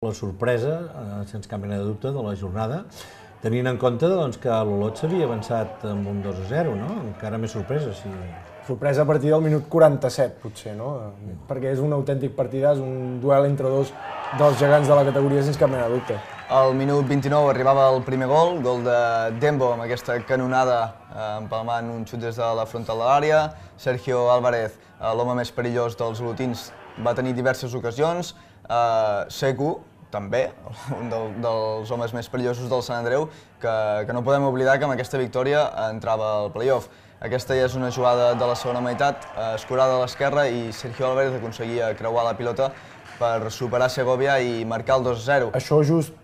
La sorpresa, sense cap mena de dubte, de la jornada, tenint en compte que l'Olot s'havia avançat amb un 2-0, no? Encara més sorpresa, sí. Sorpresa a partir del minut 47, potser, no? Perquè és un autèntic partidàs, un duel entre dos dels gegants de la categoria sense cap mena de dubte. Al minut 29 arribava el primer gol de Dembo amb aquesta canonada empalmant un xut des de la frontal de l'àrea. Sergio Álvarez, l'home més perillós dels olotins, va tenir diverses ocasions. Seku, també, un dels homes més perillosos del Sant Andreu, que no podem oblidar que amb aquesta victòria entrava al play-off. Aquesta ja és una jugada de la segona meitat, escurada a l'esquerra, i Sergio Álvarez aconseguia creuar la pilota per superar Segovia i marcar el 2-0. Això just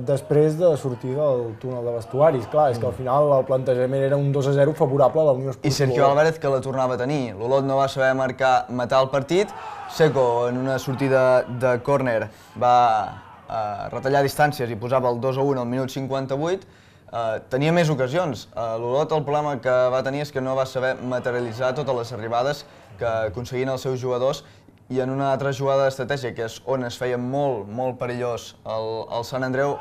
després de sortir del túnel de vestuaris. Clar, és que al final el plantejament era un 2-0 favorable a la Unió Esportiva. I Sergio Álvarez, que la tornava a tenir. L'Olot no va saber matar el partit. Seco, en una sortida de córner, va retallar distàncies i posava el 2-1 al minut 58. Tenia més ocasions. L'Olot el problema que va tenir és que no va saber materialitzar totes les arribades que aconseguien els seus jugadors, i en una altra jugada d'estratègia, que és on es feia molt perillós el Sant Andreu,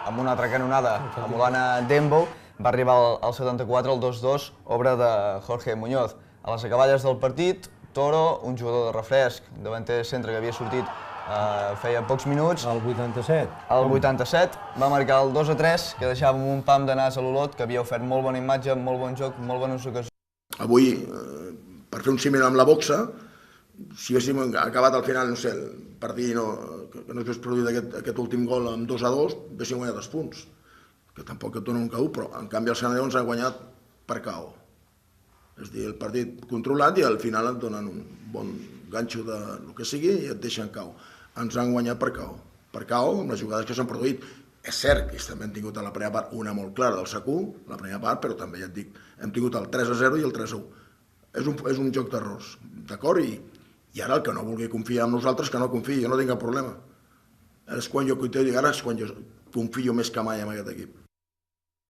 amb una altra canonada emulant a Dembo, va arribar al 74, el 2-2, obra de Jorge Muñoz. A les acaballes del partit, Toro, un jugador de refresc, davanter centre que havia sortit feia pocs minuts. Al 87. Al 87 va marcar el 2-3, que deixava un pam de nas a l'Olot, que havia ofert molt bona imatge, molt bon joc, molt bones ocasions. Avui, per fer un símil amb la boxa, si haguéssim acabat al final, no sé, el partit que no s'hagués produït aquest últim gol amb 2-2, haguéssim guanyat els punts, que tampoc et donen un KO, però en canvi el Sant Andreu ens ha guanyat per KO. És a dir, el partit controlat i al final et donen un bon ganxo de lo que sigui i et deixen KO. Ens han guanyat per KO. Per KO amb les jugades que s'han produït. És cert que també hem tingut a la primera part una molt clara del Secu, la primera part, però també ja et dic, hem tingut el 3-0 i el 3-1. És un joc d'errors, d'acord? I ara el que no vulgui confiar en nosaltres, que no confiï, jo no tinc cap problema. Ara és quan jo confio més que mai en aquest equip.